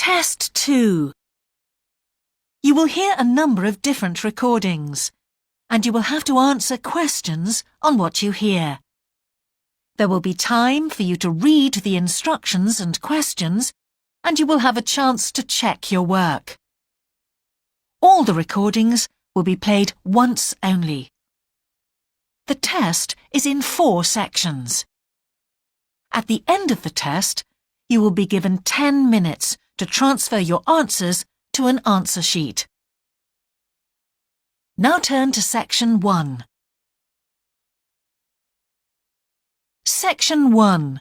Test 2. You will hear a number of different recordings, and you will have to answer questions on what you hear. There will be time for you to read the instructions and questions, and you will have a chance to check your work. All the recordings will be played once only. The test is in 4 sections. At the end of the test, you will be given 10 minutes to transfer your answers to an answer sheet. Now turn to Section 1. Section 1.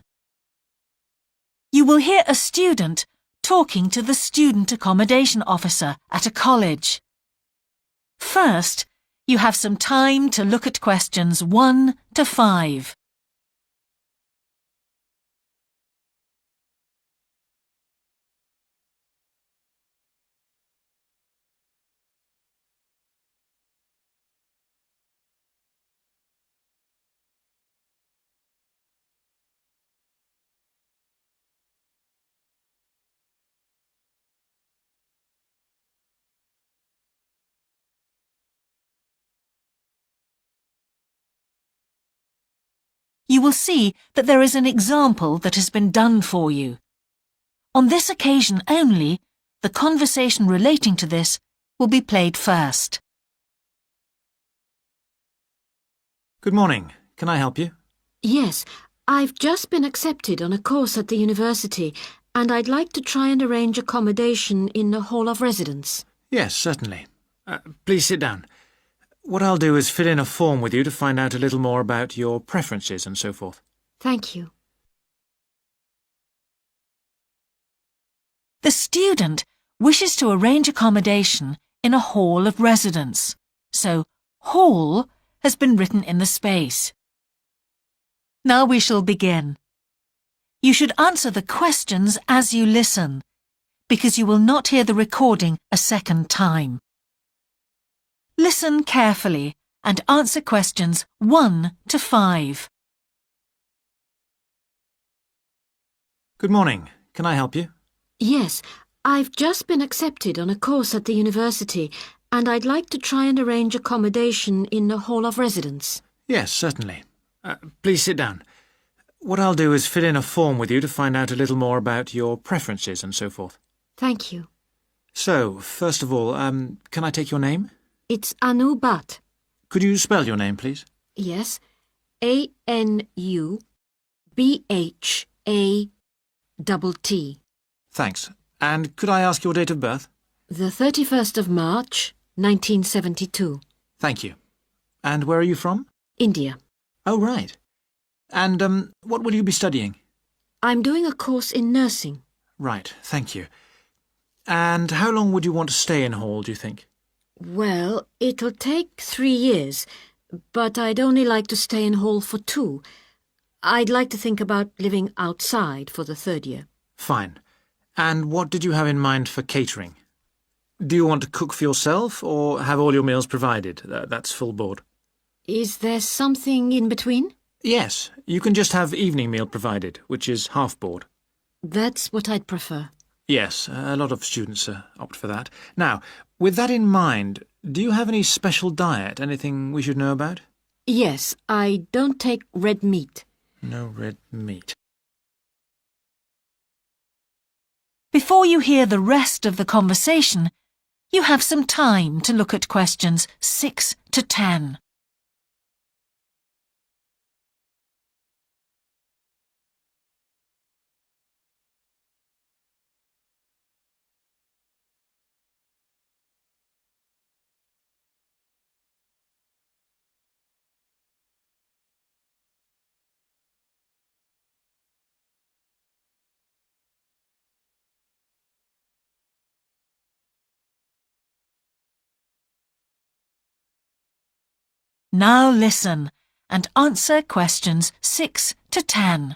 You will hear a student talking to the student accommodation officer at a college. First, you have some time to look at questions 1 to 5. You will see that there is an example that has been done for you. On this occasion only, the conversation relating to this will be played first. Good morning. Can I help you? Yes, I've just been accepted on a course at the university and I'd like to try and arrange accommodation in a hall of residence. Yes, certainly. Please sit down. What I'll do is fill in a form with you to find out a little more about your preferences and so forth. Thank you. The student wishes to arrange accommodation in a hall of residence, so hall has been written in the space. Now we shall begin. You should answer the questions as you listen, because you will not hear the recording a second time. Listen carefully and answer questions 1 to 5. Good morning. Can I help you? Yes, I've just been accepted on a course at the university and I'd like to try and arrange accommodation in a hall of residence. Yes, certainly. Please sit down. What I'll do is fill in a form with you to find out a little more about your preferences and so forth. Thank you. So, first of all, can I take your name? It's Anu Bhatt. Could you spell your name, please? Yes, ANUBHATT. Thanks. And could I ask your date of birth? The 31st of March, 1972. Thank you. And where are you from? India. Oh, right. And, what will you be studying? I'm doing a course in nursing. Right, thank you. And how long would you want to stay in hall, do you think? Well, it'll take 3 years, but I'd only like to stay in hall for 2. I'd like to think about living outside for the 3rd year. Fine. And what did you have in mind for catering? Do you want to cook for yourself or have all your meals provided? That's full board. Is there something in between? Yes, you can just have evening meal provided, which is half board. That's what I'd prefer. Yes, a lot of students opt for that. Now, with that in mind, do you have any special diet, anything we should know about? Yes, I don't take red meat. No red meat. Before you hear the rest of the conversation, you have some time to look at questions 6 to 10. Now listen and answer questions 6 to 10.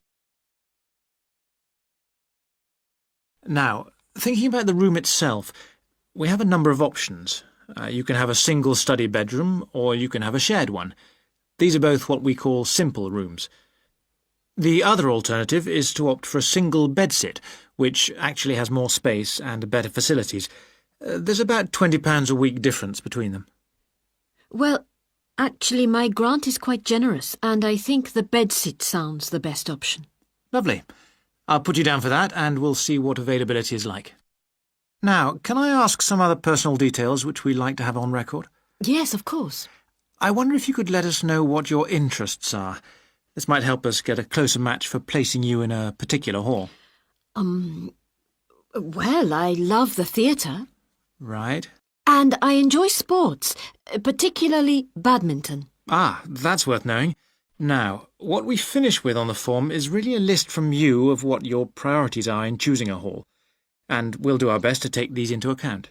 Now, thinking about the room itself, we have a number of options. You can have a single study bedroom or you can have a shared one. These are both what we call simple rooms. The other alternative is to opt for a single bedsit, which actually has more space and better facilities. There's about £20 a week difference between them. Well, actually my grant is quite generous and I think the bedsit sounds the best option. Lovely. I'll put you down for that and we'll see what availability is like. Now, can I ask some other personal details which we like to have on record? Yes, of course. I wonder if you could let us know what your interests are. This might help us get a closer match for placing you in a particular hall. Well, I love the theatre. Right. And I enjoy sports, particularly badminton. Ah, that's worth knowing. Now, what we finish with on the form is really a list from you of what your priorities are in choosing a hall, and we'll do our best to take these into account.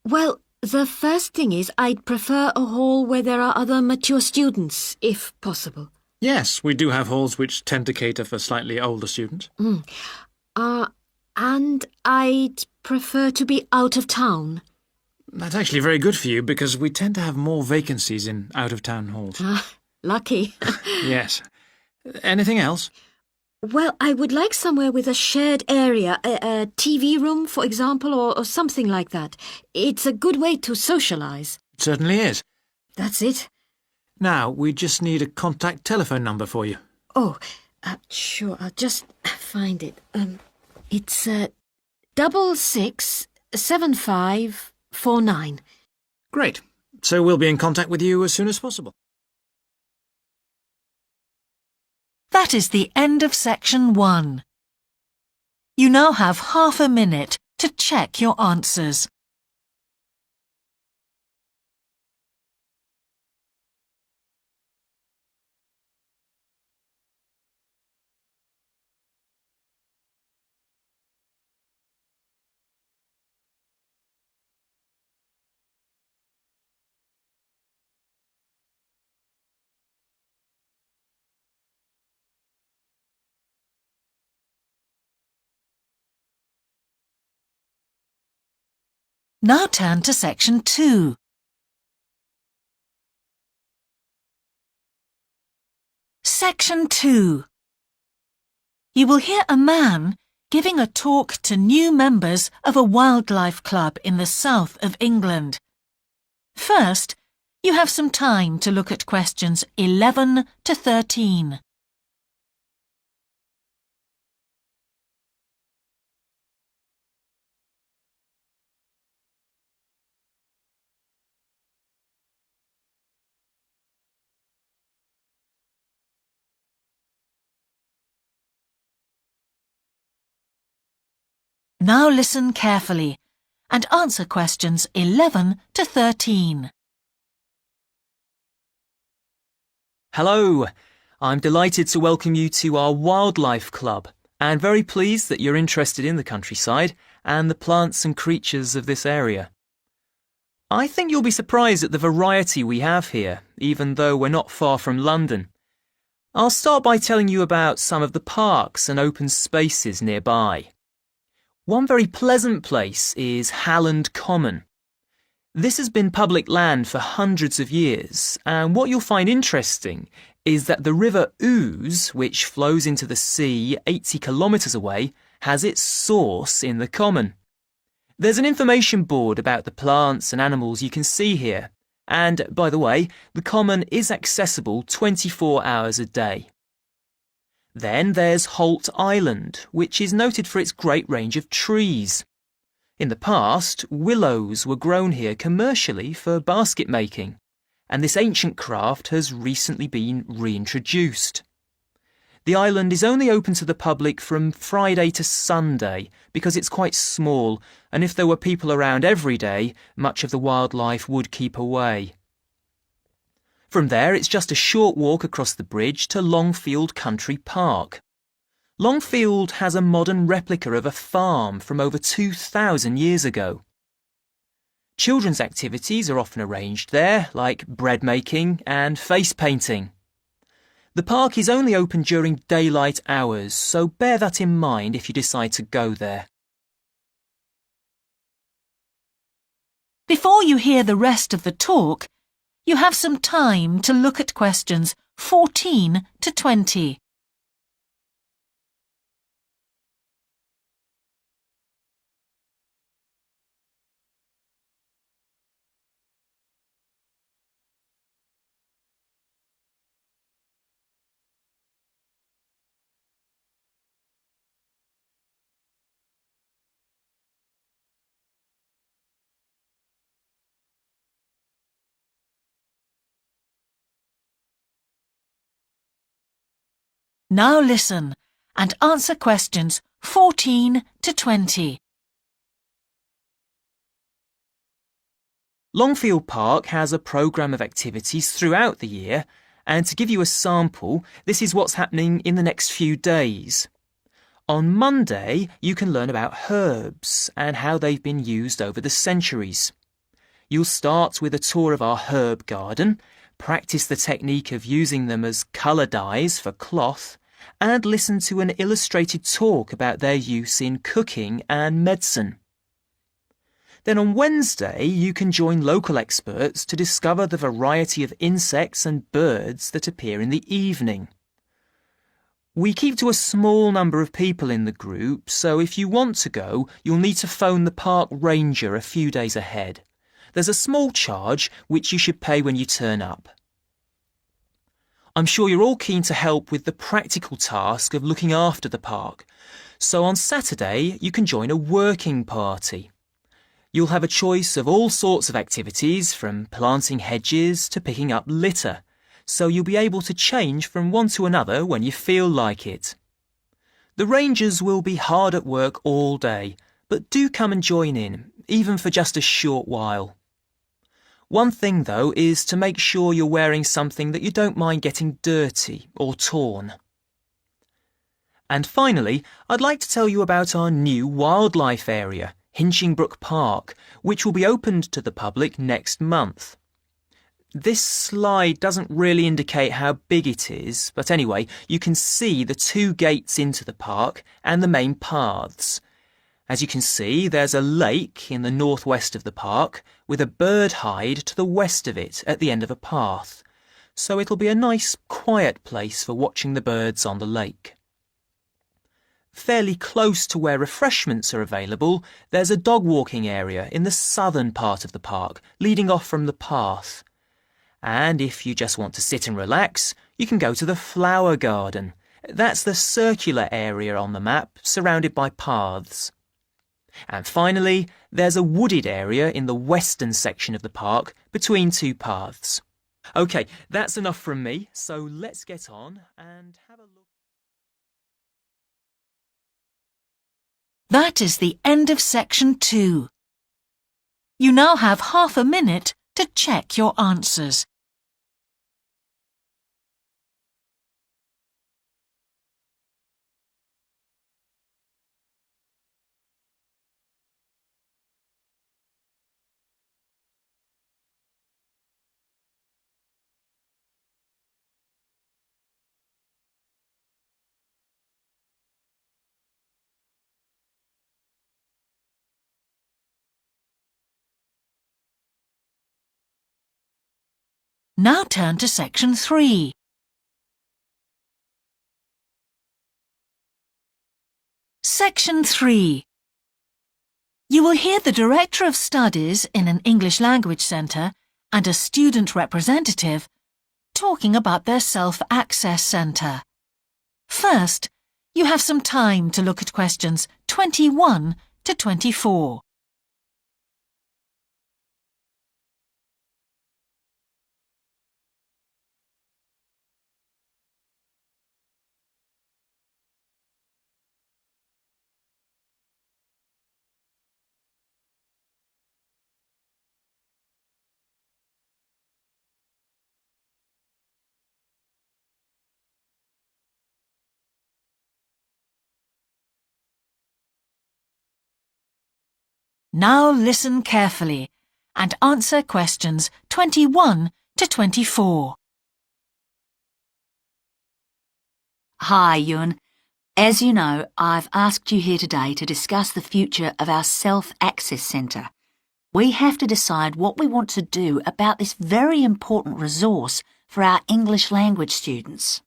Well, the first thing is I'd prefer a hall where there are other mature students, if possible. Yes, we do have halls which tend to cater for slightly older students. And I'd prefer to be out of town. That's actually very good for you because we tend to have more vacancies in out-of-town halls. Lucky. Yes. Anything else? Well, I would like somewhere with a shared area, a TV room, for example, or something like that. It's a good way to socialise. It certainly is. That's it. Now, we just need a contact telephone number for you. Oh, sure, I'll just find it. It's 667549. Great. So we'll be in contact with you as soon as possible. That is the end of section 1. You now have half a minute to check your answers. Now turn to section 2. Section 2. You will hear a man giving a talk to new members of a wildlife club in the south of England. First, you have some time to look at questions 11 to 13. Now listen carefully and answer questions 11 to 13. Hello, I'm delighted to welcome you to our wildlife club and very pleased that you're interested in the countryside and the plants and creatures of this area. I think you'll be surprised at the variety we have here, even though we're not far from London. I'll start by telling you about some of the parks and open spaces nearby. One very pleasant place is Halland Common. This has been public land for hundreds of years, and what you'll find interesting is that the River Ouse, which flows into the sea 80 kilometres away, has its source in the common. There's an information board about the plants and animals you can see here, and, by the way, the common is accessible 24 hours a day. Then there's Holt Island, which is noted for its great range of trees. In the past, willows were grown here commercially for basket making, and this ancient craft has recently been reintroduced. The island is only open to the public from Friday to Sunday because it's quite small, and if there were people around every day, much of the wildlife would keep away. From there, it's just a short walk across the bridge to Longfield Country Park. Longfield has a modern replica of a farm from over 2,000 years ago. Children's activities are often arranged there, like bread making and face painting. The park is only open during daylight hours, so bear that in mind if you decide to go there. Before you hear the rest of the talk, you have some time to look at questions 14 to 20. Now listen and answer questions 14 to 20. Longfield Park has a programme of activities throughout the year, and to give you a sample, this is what's happening in the next few days. On Monday, you can learn about herbs and how they've been used over the centuries. You'll start with a tour of our herb garden, practice the technique of using them as colour dyes for cloth, and listen to an illustrated talk about their use in cooking and medicine. Then on Wednesday, you can join local experts to discover the variety of insects and birds that appear in the evening. We keep to a small number of people in the group, so if you want to go, you'll need to phone the park ranger a few days ahead. There's a small charge which you should pay when you turn up. I'm sure you're all keen to help with the practical task of looking after the park, so on Saturday you can join a working party. You'll have a choice of all sorts of activities, from planting hedges to picking up litter, so you'll be able to change from one to another when you feel like it. The rangers will be hard at work all day, but do come and join in, even for just a short while. One thing, though, is to make sure you're wearing something that you don't mind getting dirty or torn. And finally, I'd like to tell you about our new wildlife area, Hinchingbrook Park, which will be opened to the public next month. This slide doesn't really indicate how big it is, but anyway, you can see the 2 gates into the park and the main paths. As you can see, there's a lake in the northwest of the park with a bird hide to the west of it at the end of a path, so it'll be a nice, quiet place for watching the birds on the lake. Fairly close to where refreshments are available, there's a dog walking area in the southern part of the park, leading off from the path. And if you just want to sit and relax, you can go to the flower garden. That's the circular area on the map, surrounded by paths. And finally, there's a wooded area in the western section of the park, between 2 paths. OK, that's enough from me, so let's get on and have a look. That is the end of section 2. You now have half a minute to check your answers. Now turn to section 3. Section 3. You will hear the Director of Studies in an English Language Centre and a student representative talking about their self-access centre. First, you have some time to look at questions 21 to 24. Now listen carefully and answer questions 21 to 24. Hi, Ewan. As you know, I've asked you here today to discuss the future of our self-access centre. We have to decide what we want to do about this very important resource for our English language students.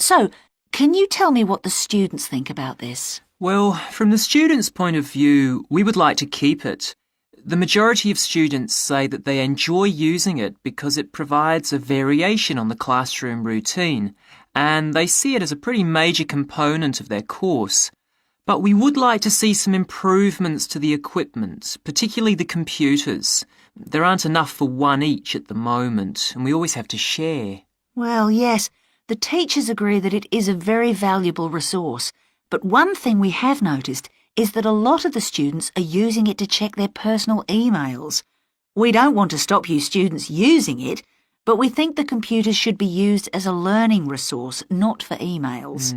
So, can you tell me what the students think about this? Well, from the students' point of view, we would like to keep it. The majority of students say that they enjoy using it because it provides a variation on the classroom routine, and they see it as a pretty major component of their course. But we would like to see some improvements to the equipment, particularly the computers. There aren't enough for one each at the moment, and we always have to share. Well, yes, The teachers agree that it is a very valuable resource, but one thing we have noticed is that a lot of the students are using it to check their personal emails. We don't want to stop you students using it, but we think the computers should be used as a learning resource, not for emails.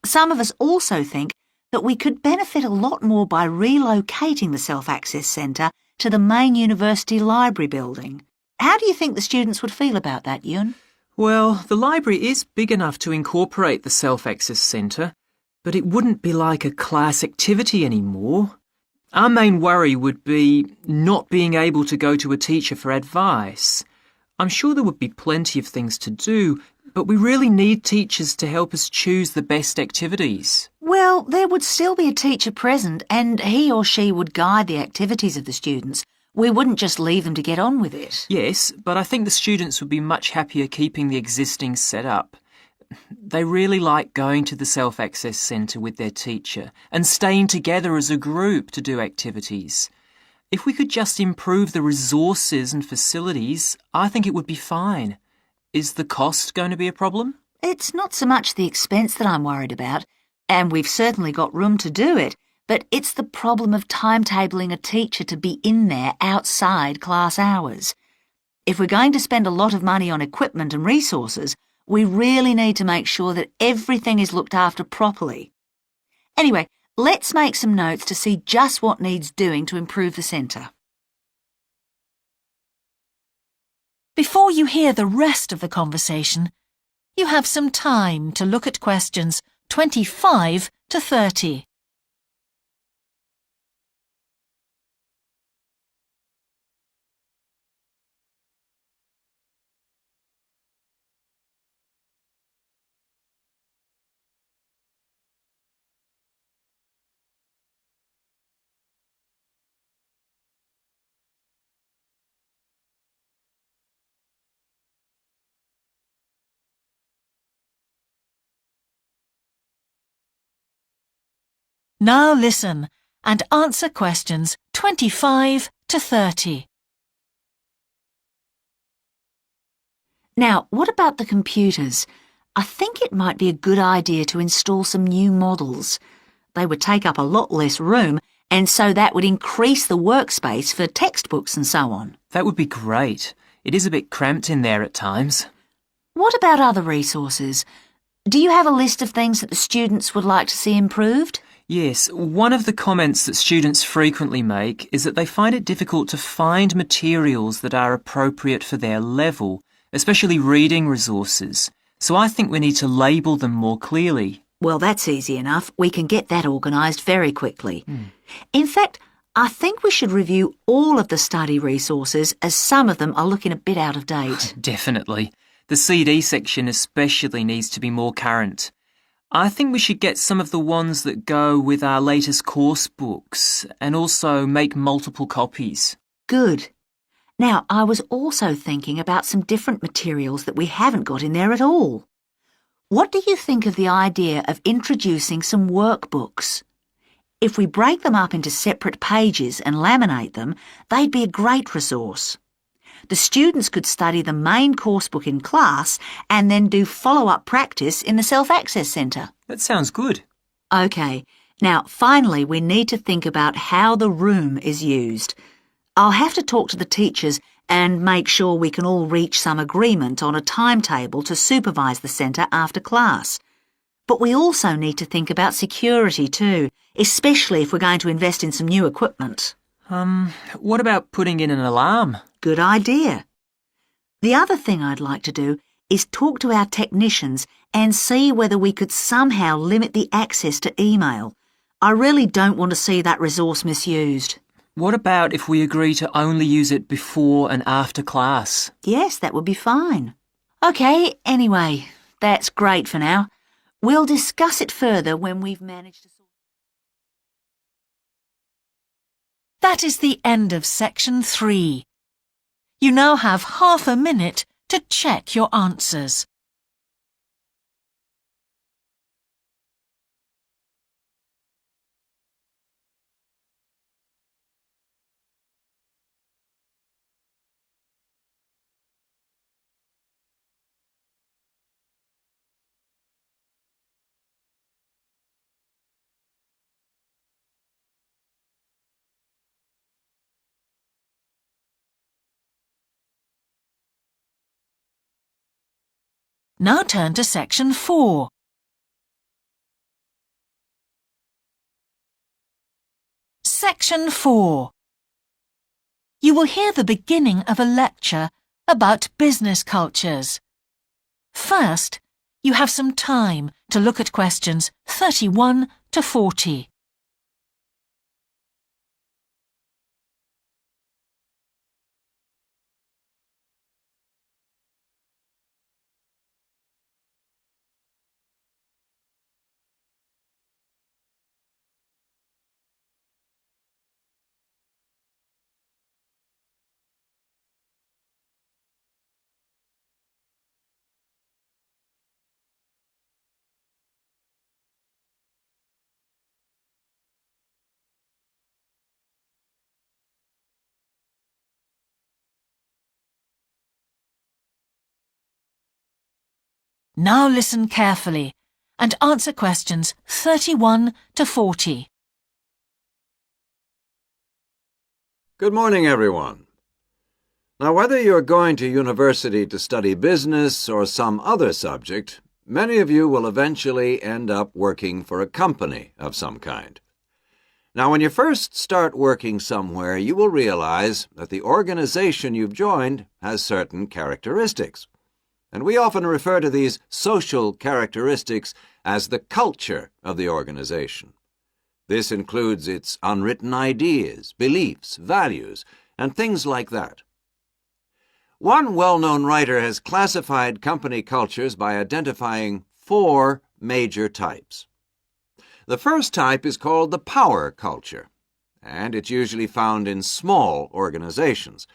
Some of us also think that we could benefit a lot more by relocating the Self-Access Centre to the main university library building. How do you think the students would feel about that, Yun? Well, the library is big enough to incorporate the Self-Access Centre, but it wouldn't be like a class activity anymore. Our main worry would be not being able to go to a teacher for advice. I'm sure there would be plenty of things to do, but we really need teachers to help us choose the best activities. Well, there would still be a teacher present and he or she would guide the activities of the students. We wouldn't just leave them to get on with it. Yes, but I think the students would be much happier keeping the existing setup. They really like going to the Self-Access Centre with their teacher and staying together as a group to do activities. If we could just improve the resources and facilities, I think it would be fine. Is the cost going to be a problem? It's not so much the expense that I'm worried about, and we've certainly got room to do it, but it's the problem of timetabling a teacher to be in there outside class hours. If we're going to spend a lot of money on equipment and resources, we really need to make sure that everything is looked after properly. Anyway, let's make some notes to see just what needs doing to improve the centre. Before you hear the rest of the conversation, you have some time to look at questions 25 to 30. Now listen and answer questions 25 to 30. Now, what about the computers? I think it might be a good idea to install some new models. They would take up a lot less room, and so that would increase the workspace for textbooks and so on. That would be great. It is a bit cramped in there at times. What about other resources? Do you have a list of things that the students would like to see improved? Yes, one of the comments that students frequently make is that they find it difficult to find materials that are appropriate for their level, especially reading resources. So I think we need to label them more clearly. Well, that's easy enough. We can get that organised very quickly. In fact, I think we should review all of the study resources as some of them are looking a bit out of date. Definitely. The CD section especially needs to be more current. I think we should get some of the ones that go with our latest course books and also make multiple copies. Good. Now, I was also thinking about some different materials that we haven't got in there at all. What do you think of the idea of introducing some workbooks? If we break them up into separate pages and laminate them, they'd be a great resource. The students could study the main course book in class and then do follow-up practice in the Self-Access Centre. That sounds good. OK, now finally we need to think about how the room is used. I'll have to talk to the teachers and make sure we can all reach some agreement on a timetable to supervise the centre after class. But we also need to think about security too, especially if we're going to invest in some new equipment. What about putting in an alarm? Good idea. The other thing I'd like to do is talk to our technicians and see whether we could somehow limit the access to email. I really don't want to see that resource misused. What about if we agree to only use it before and after class? Yes, that would be fine. OK, anyway, that's great for now. We'll discuss it further when we've managed to sort. That is the end of section 3. You now have half a minute to check your answers. Now turn to section 4. Section 4. You will hear the beginning of a lecture about business cultures. First, you have some time to look at questions 31 to 40. Now listen carefully and answer questions 31 to 40. Good morning, everyone. Now, whether you're going to university to study business or some other subject, many of you will eventually end up working for a company of some kind. Now, when you first start working somewhere, you will realize that the organization you've joined has certain characteristics. And we often refer to these social characteristics as the culture of the organization. This includes its unwritten ideas, beliefs, values, and things like that. One well-known writer has classified company cultures by identifying 4 major types. The first type is called the power culture, and it's usually found in small organizations.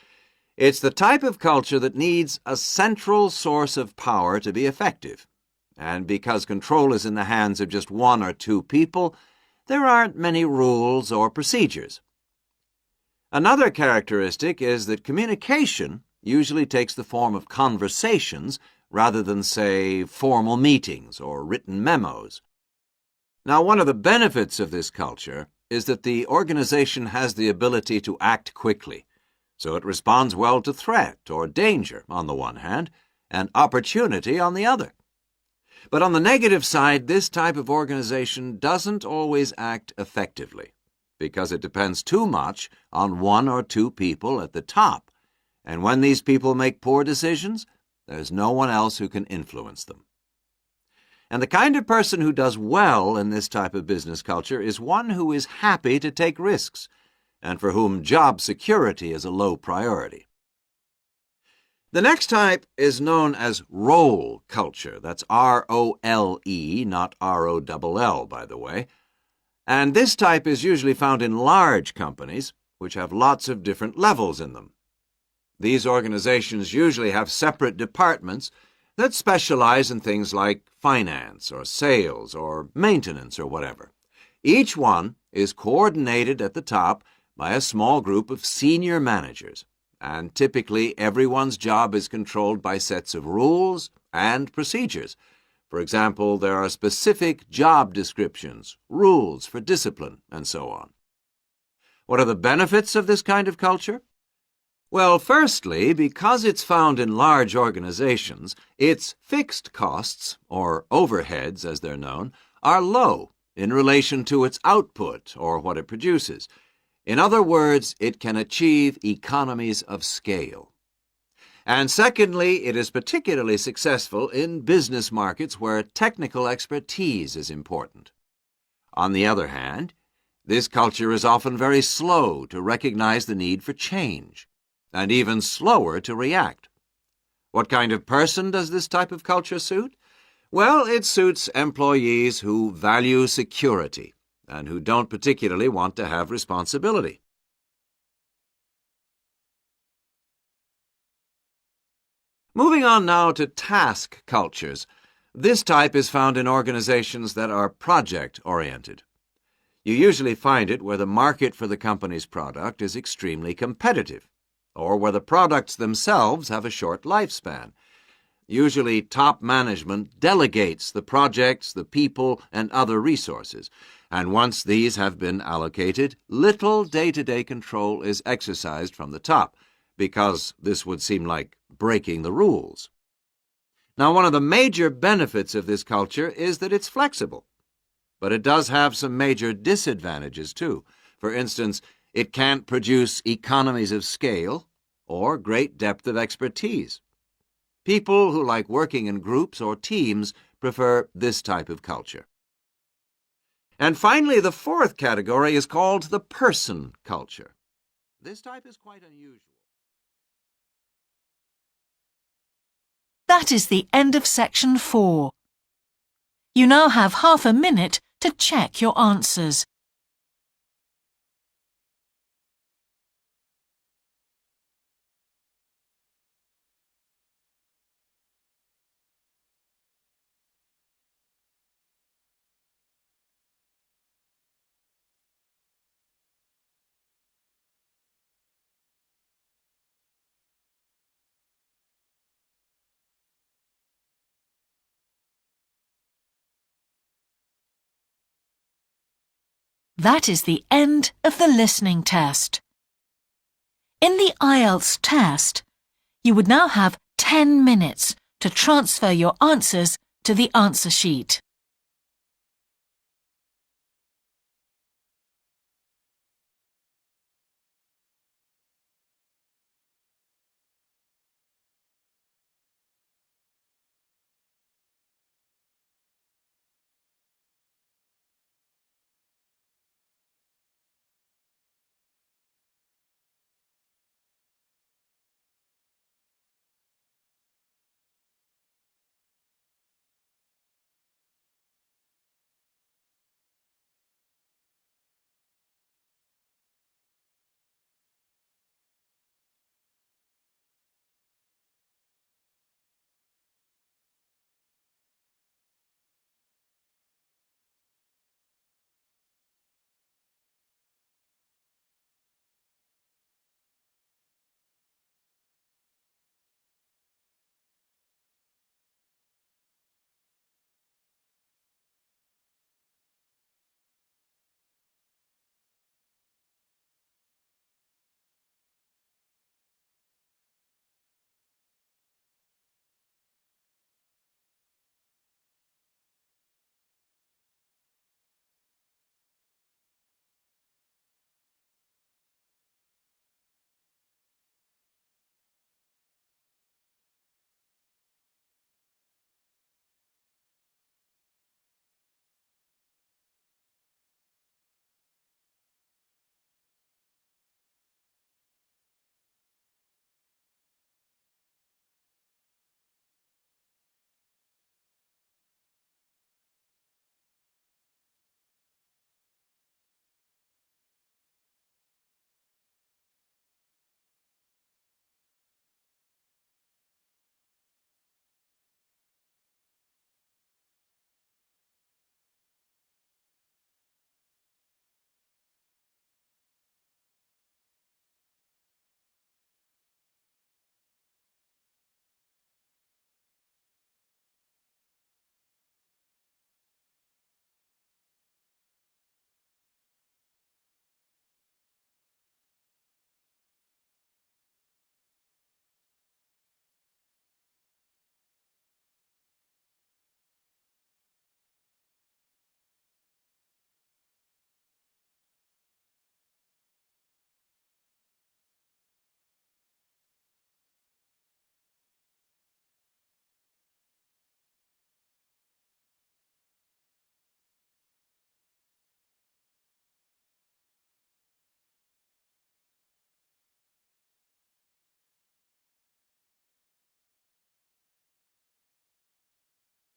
It's the type of culture that needs a central source of power to be effective. And because control is in the hands of just 1 or 2 people, there aren't many rules or procedures. Another characteristic is that communication usually takes the form of conversations rather than, say, formal meetings or written memos. Now, one of the benefits of this culture is that the organization has the ability to act quickly. So it responds well to threat or danger on the one hand, and opportunity on the other. But on the negative side, this type of organization doesn't always act effectively, because it depends too much on 1 or 2 people at the top. And when these people make poor decisions, there's no one else who can influence them. And the kind of person who does well in this type of business culture is one who is happy to take risks, and for whom job security is a low priority. The next type is known as role culture. That's R-O-L-E, not R-O-L-L, by the way. And this type is usually found in large companies, which have lots of different levels in them. These organizations usually have separate departments that specialize in things like finance or sales or maintenance or whatever. Each one is coordinated at the top by a small group of senior managers, and typically everyone's job is controlled by sets of rules and procedures. For example, there are specific job descriptions, rules for discipline, and so on. What are the benefits of this kind of culture? Well, firstly, because it's found in large organizations, its fixed costs, or overheads as they're known, are low in relation to its output or what it produces. In other words, it can achieve economies of scale. And secondly, it is particularly successful in business markets where technical expertise is important. On the other hand, this culture is often very slow to recognize the need for change, and even slower to react. What kind of person does this type of culture suit? Well, it suits employees who value security and who don't particularly want to have responsibility. Moving on now to task cultures. This type is found in organizations that are project-oriented. You usually find it where the market for the company's product is extremely competitive, or where the products themselves have a short lifespan. Usually, top management delegates the projects, the people, and other resources, and once these have been allocated, little day-to-day control is exercised from the top, because this would seem like breaking the rules. Now, one of the major benefits of this culture is that it's flexible. But it does have some major disadvantages, too. For instance, it can't produce economies of scale or great depth of expertise. People who like working in groups or teams prefer this type of culture. And finally, the fourth category is called the person culture. This type is quite unusual. That is the end of section 4. You now have half a minute to check your answers. That is the end of the listening test. In the IELTS test, you would now have 10 minutes to transfer your answers to the answer sheet.